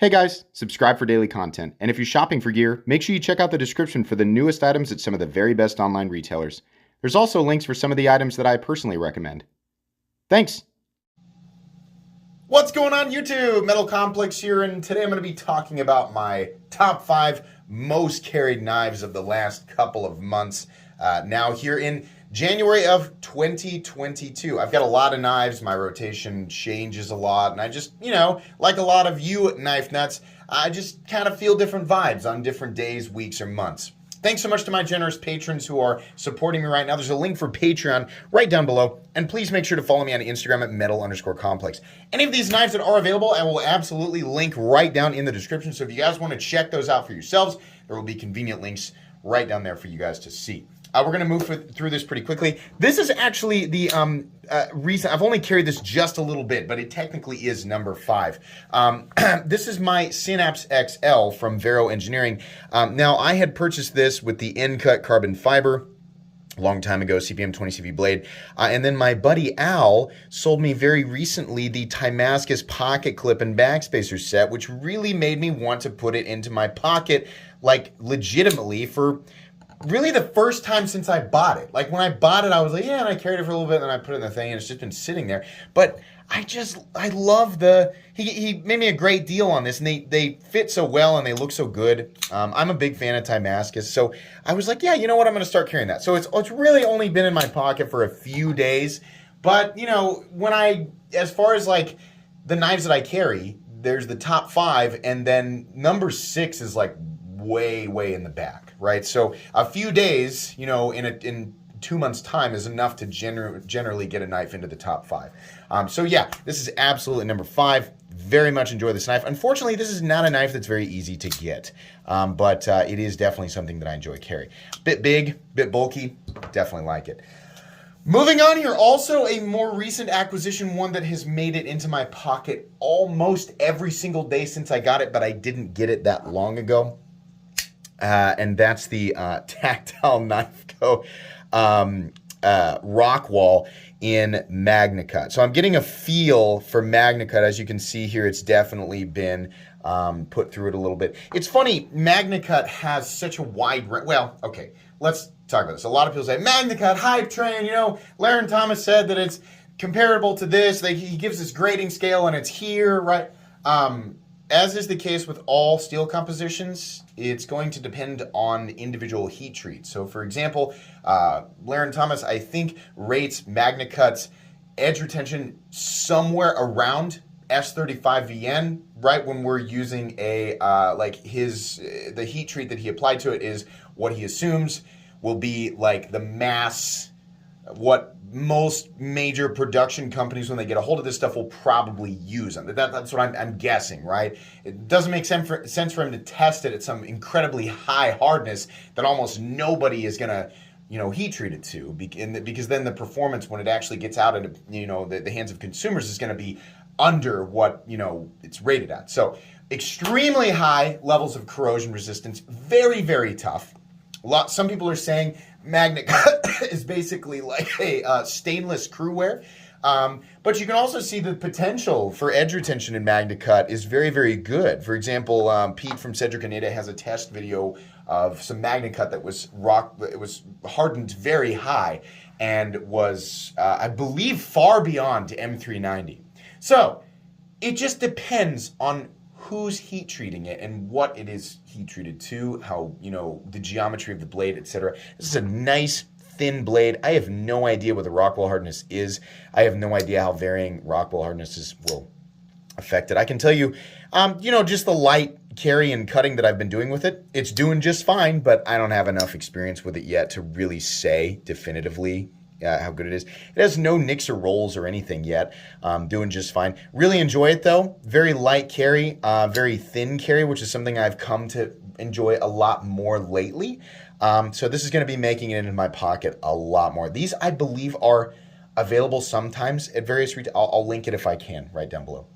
Hey guys, subscribe for daily content, and if you're shopping for gear, make sure you check out the description for the newest items at some of the very best online retailers. There's also links for some of the items that I personally recommend. Thanks! What's going on YouTube? Metal Complex here, and today I'm going to be talking about my top 5 most carried knives of the last couple of months. Now here in January of 2022. I've got a lot of knives, my rotation changes a lot, and I just, like a lot of you knife nuts, I just kind of feel different vibes on different days, weeks, or months. Thanks so much to my generous patrons who are supporting me right now. There's a link for Patreon right down below. And please make sure to follow me on Instagram at metal_complex. Any of these knives that are available, I will absolutely link right down in the description. So if you guys want to check those out for yourselves, there will be convenient links right down there for you guys to see. We're going to move through this pretty quickly. This is actually the recent, I've only carried this just a little bit, but it technically is number 5. This is my Synapse XL from Vero Engineering. Now, I had purchased this with the end-cut carbon fiber a long time ago, CPM 20CV blade. And then my buddy Al sold me very recently the Damascus pocket clip and backspacer set, which really made me want to put it into my pocket, like legitimately for really the first time since I bought it. Like when I bought it, I was like, yeah, and I carried it for a little bit, and then I put it in the thing, and it's just been sitting there. But I love he made me a great deal on this, and they fit so well, and they look so good. I'm a big fan of Damascus, so I was like, yeah, you know what, I'm going to start carrying that. So it's really only been in my pocket for a few days, but as far as like the knives that I carry, there's the top 5, and then number 6 is like way in the back, right? So a few days, in 2 months' time is enough to generally get a knife into the top 5. So yeah, this is absolutely number 5. Very much enjoy this knife. Unfortunately, this is not a knife that's very easy to get, but it is definitely something that I enjoy carrying. Bit big, bit bulky, definitely like it. Moving on here, also a more recent acquisition, one that has made it into my pocket almost every single day since I got it, but I didn't get it that long ago. And that's the Tactile Knife Co. Rockwall in MagnaCut. So I'm getting a feel for MagnaCut. As you can see here, it's definitely been put through it a little bit. It's funny, MagnaCut has such a wide range. Well, okay, let's talk about this. A lot of people say, MagnaCut, hype train, Laren Thomas said that it's comparable to this. He gives this grading scale and it's here, right? As is the case with all steel compositions, it's going to depend on individual heat treat. So for example, Laren Thomas, I think, rates MagnaCut's edge retention somewhere around S35VN, right? When we're using the heat treat that he applied to it is what he assumes will be like the mass, what most major production companies, when they get a hold of this stuff, will probably use them. That's what I'm guessing, right? It doesn't make sense for him to test it at some incredibly high hardness that almost nobody is going to, heat treat it to, because then the performance, when it actually gets out into, the hands of consumers, is going to be under what, it's rated at. So extremely high levels of corrosion resistance, very tough. Some people are saying MagnaCut is basically like a stainless crewware. But you can also see the potential for edge retention in MagnaCut is very good. For example, Pete from Cedric Anita has a test video of some MagnaCut that was hardened very high and was, I believe, far beyond M390. So it just depends on who's heat treating it and what it is heat treated to, how, the geometry of the blade, etc. This is a nice thin blade. I have no idea what the Rockwall hardness is. I have no idea how varying Rockwall hardnesses will affect it. I can tell you, just the light carry and cutting that I've been doing with it, it's doing just fine, but I don't have enough experience with it yet to really say definitively how good it is. It has no nicks or rolls or anything yet. Doing just fine. Really enjoy it though. Very light carry, very thin carry, which is something I've come to enjoy a lot more lately. So this is going to be making it into my pocket a lot more. These, I believe, are available sometimes at various retail. I'll link it if I can right down below.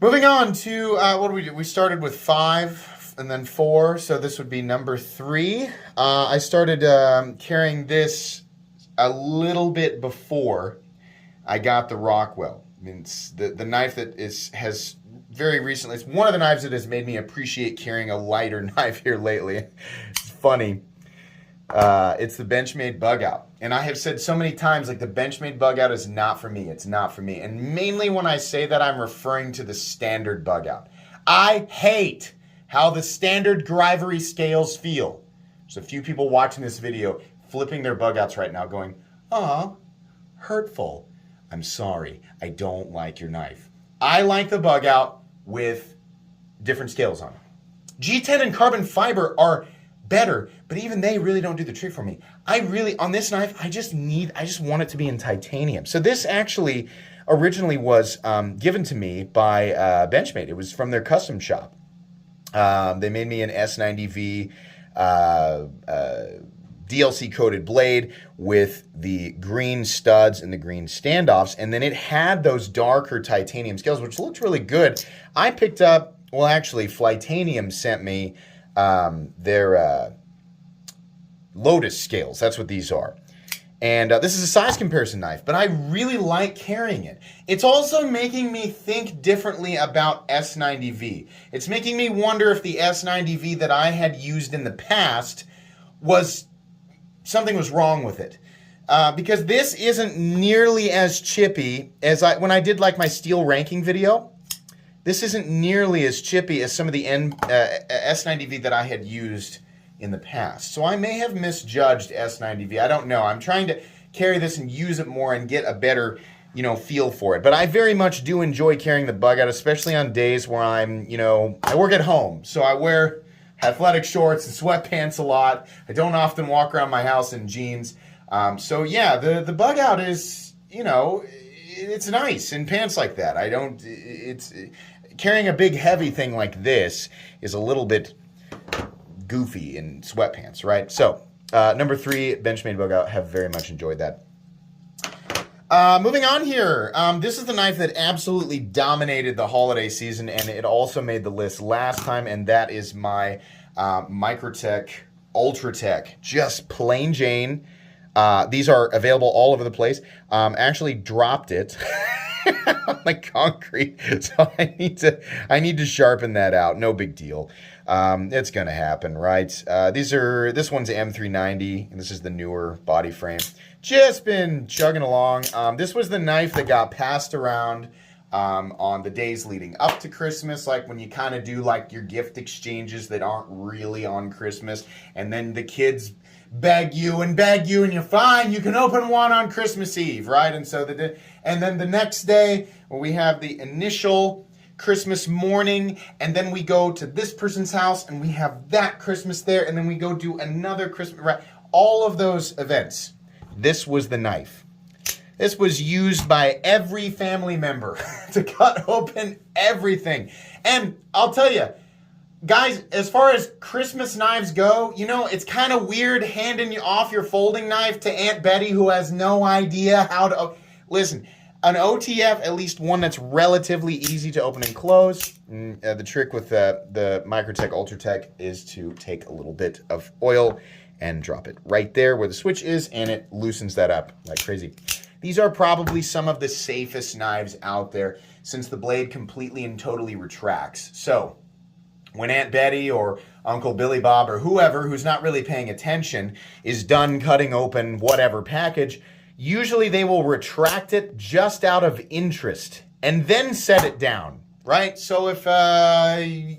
Moving on to, what do we do? We started with 5 and then 4, so this would be number 3. I started carrying this a little bit before I got the Rockwall. mean, it's the knife that has very recently, it's one of the knives that has made me appreciate carrying a lighter knife here lately. It's funny. It's the Benchmade Bugout. And I have said so many times, like, the Benchmade Bugout is not for me. It's not for me. And mainly when I say that, I'm referring to the standard Bugout. I hate how the standard Grivery scales feel. There's a few people watching this video flipping their Bugouts right now going, "Aw, hurtful. I'm sorry. I don't like your knife." I like the Bugout with different scales on it. G10 and carbon fiber are better, but even they really don't do the trick for me. On this knife, I just want it to be in titanium. So this actually originally was given to me by Benchmade. It was from their custom shop. They made me an S90V DLC coated blade with the green studs and the green standoffs, and then it had those darker titanium scales, which looked really good. I picked up, well, actually, Flytanium sent me their Lotus scales. That's what these are. And this is a size comparison knife, but I really like carrying it. It's also making me think differently about S90V. It's making me wonder if the S90V that I had used in the past something was wrong with it. Because this isn't nearly as chippy as when I did like my steel ranking video. This isn't nearly as chippy as some of the S90V that I had used in the past. So I may have misjudged S90V. I don't know. I'm trying to carry this and use it more and get a better, feel for it. But I very much do enjoy carrying the Bugout, especially on days where I work at home. So I wear athletic shorts and sweatpants a lot. I don't often walk around my house in jeans. So yeah, the Bugout is, it's nice in pants like that. Carrying a big heavy thing like this is a little bit goofy in sweatpants, right? So, number 3, Benchmade Bugout. Have very much enjoyed that. Moving on here. This is the knife that absolutely dominated the holiday season, and it also made the list last time, and that is my Microtech Ultratech. Just plain Jane. These are available all over the place. Actually dropped it on the concrete, so I need to sharpen that out. No big deal. It's gonna happen, right? This one's M390, and this is the newer body frame. Just been chugging along. This was the knife that got passed around on the days leading up to Christmas, like when you kind of do like your gift exchanges that aren't really on Christmas, and then the kids beg you, and you're fine, you can open one on Christmas Eve, right? And so and then the next day, when we have the initial Christmas morning, and then we go to this person's house, and we have that Christmas there, and then we go do another Christmas, right? All of those events. This was the knife. This was used by every family member to cut open everything. And I'll tell you, guys, as far as Christmas knives go, it's kind of weird handing off your folding knife to Aunt Betty, who has no idea how to... Listen, an OTF, at least one that's relatively easy to open and close. The trick with the Microtech Ultratech is to take a little bit of oil and drop it right there where the switch is, and it loosens that up like crazy. These are probably some of the safest knives out there, since the blade completely and totally retracts. So when Aunt Betty or Uncle Billy Bob or whoever who's not really paying attention is done cutting open whatever package, usually they will retract it just out of interest and then set it down, right? So if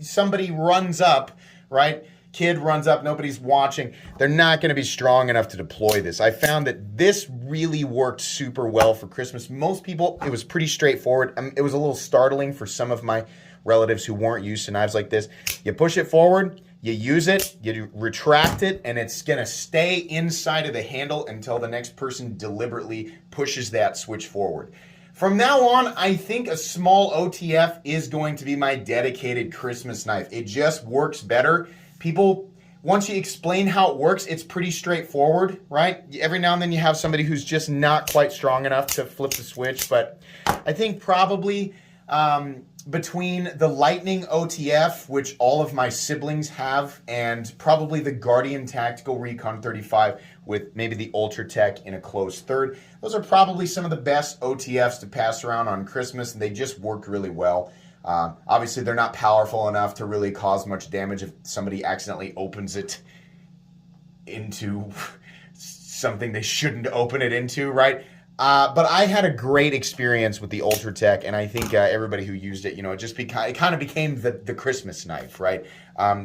somebody runs up, right, kid runs up, nobody's watching, they're not going to be strong enough to deploy this. I found that this really worked super well for Christmas. Most people, it was pretty straightforward. It was a little startling for some of my relatives who weren't used to knives like this. You push it forward, you use it, you retract it, and it's going to stay inside of the handle until the next person deliberately pushes that switch forward. From now on, I think a small OTF is going to be my dedicated Christmas knife. It just works better. People, once you explain how it works, it's pretty straightforward, right? Every now and then you have somebody who's just not quite strong enough to flip the switch, but I think probably between the Lightning OTF, which all of my siblings have, and probably the Guardian Tactical Recon 35 with maybe the Ultratech in a close third. Those are probably some of the best OTFs to pass around on Christmas, and they just worked really well. Obviously, they're not powerful enough to really cause much damage if somebody accidentally opens it into something they shouldn't open it into, right? But I had a great experience with the Ultratech, and I think everybody who used it, it kind of became the Christmas knife, right?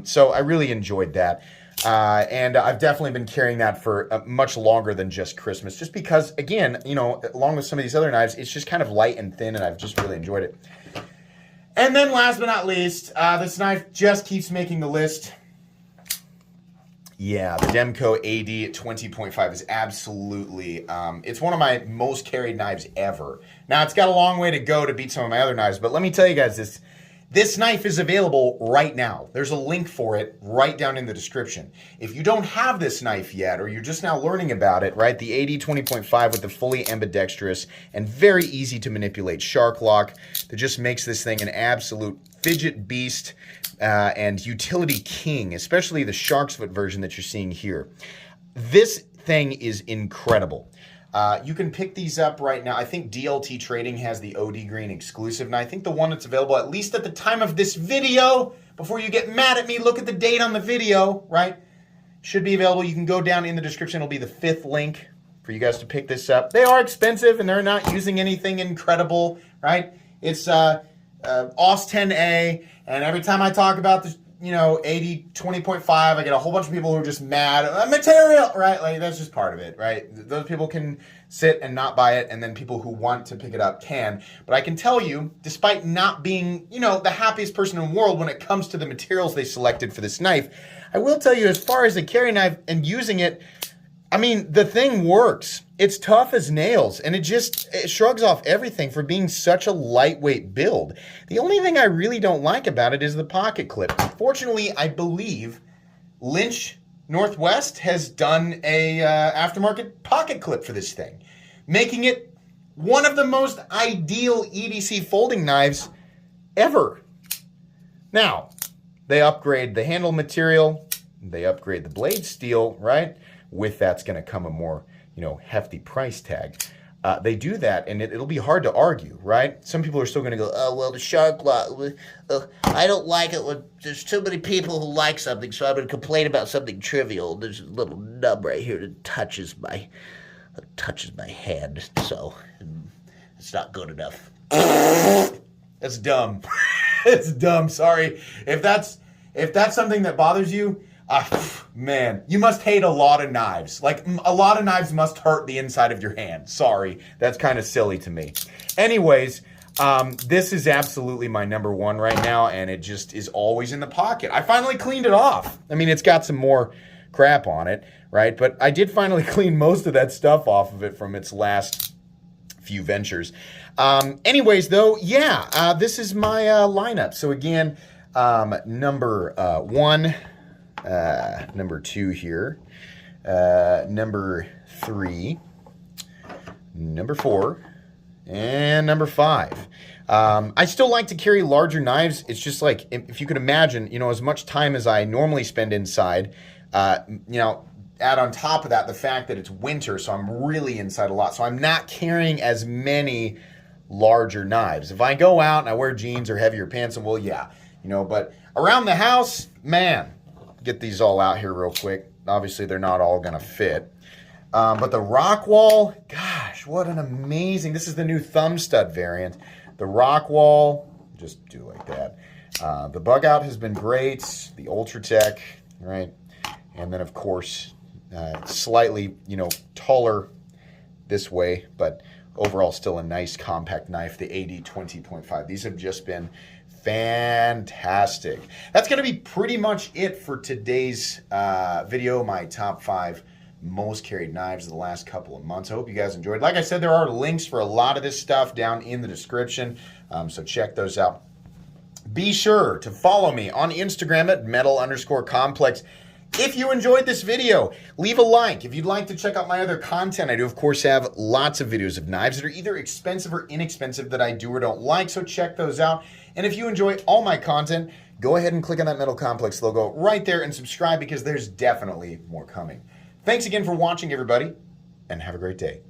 So I really enjoyed that. And I've definitely been carrying that for much longer than just Christmas, just because, again, along with some of these other knives, it's just kind of light and thin, and I've just really enjoyed it. And then last but not least, this knife just keeps making the list. Yeah, the Demco AD 20.5 is absolutely, it's one of my most carried knives ever. Now, it's got a long way to go to beat some of my other knives, but let me tell you guys, this knife is available right now. There's a link for it right down in the description. If you don't have this knife yet, or you're just now learning about it, right, the AD 20.5 with the fully ambidextrous and very easy to manipulate shark lock that just makes this thing an absolute fidget beast and utility king, especially the shark's foot version that you're seeing here. This thing is incredible. You can pick these up right now. I think DLT Trading has the OD Green exclusive, and I think the one that's available, at least at the time of this video, before you get mad at me, look at the date on the video, right? Should be available. You can go down in the description. It'll be the 5th link for you guys to pick this up. They are expensive, and they're not using anything incredible, right? It's OS 10A, and every time I talk about this, AD 20.5, I get a whole bunch of people who are just mad. Material, right? Like, that's just part of it, right? Those people can sit and not buy it, and then people who want to pick it up can. But I can tell you, despite not being, the happiest person in the world when it comes to the materials they selected for this knife, I will tell you, as far as a carry knife and using it, I mean, the thing works. It's tough as nails, and it shrugs off everything for being such a lightweight build. The only thing I really don't like about it is the pocket clip. Fortunately, I believe Lynch Northwest has done a aftermarket pocket clip for this thing, making it one of the most ideal EDC folding knives ever. Now, they upgrade the handle material, they upgrade the blade steel, right? With that's going to come a more, hefty price tag. They do that, and it'll be hard to argue, right? Some people are still going to go, oh, well, the shark lock, I don't like it when there's too many people who like something, so I'm going to complain about something trivial. There's a little nub right here that touches my hand, so it's not good enough. That's dumb. It's dumb, sorry. If that's something that bothers you, man, you must hate a lot of knives. Like, a lot of knives must hurt the inside of your hand. Sorry, that's kind of silly to me. Anyways, this is absolutely my number one right now, and it just is always in the pocket. I finally cleaned it off. I mean, it's got some more crap on it, right? But I did finally clean most of that stuff off of it from its last few ventures. Anyways, though, yeah, this is my lineup. So again, number one, number two here, number three, number four, and number five. I still like to carry larger knives. It's just like, if you could imagine, as much time as I normally spend inside, add on top of that the fact that it's winter, so I'm really inside a lot. So I'm not carrying as many larger knives. If I go out and I wear jeans or heavier pants, well, yeah, but around the house, man, get these all out here real quick. Obviously, they're not all going to fit. But the Rockwall, gosh, what an amazing, this is the new thumb stud variant. The Rockwall, just do like that. The Bugout has been great. The Ultratech, right? And then, of course, slightly, taller this way, but overall still a nice compact knife, the AD 20.5. These have just been fantastic. That's going to be pretty much it for today's video, my top 5 most carried knives of the last couple of months. I hope you guys enjoyed. Like I said, there are links for a lot of this stuff down in the description, so check those out. Be sure to follow me on Instagram at metal_complex. If you enjoyed this video, leave a like. If you'd like to check out my other content, I do, of course, have lots of videos of knives that are either expensive or inexpensive that I do or don't like, so check those out. And if you enjoy all my content, go ahead and click on that Metal Complex logo right there and subscribe because there's definitely more coming. Thanks again for watching, everybody, and have a great day.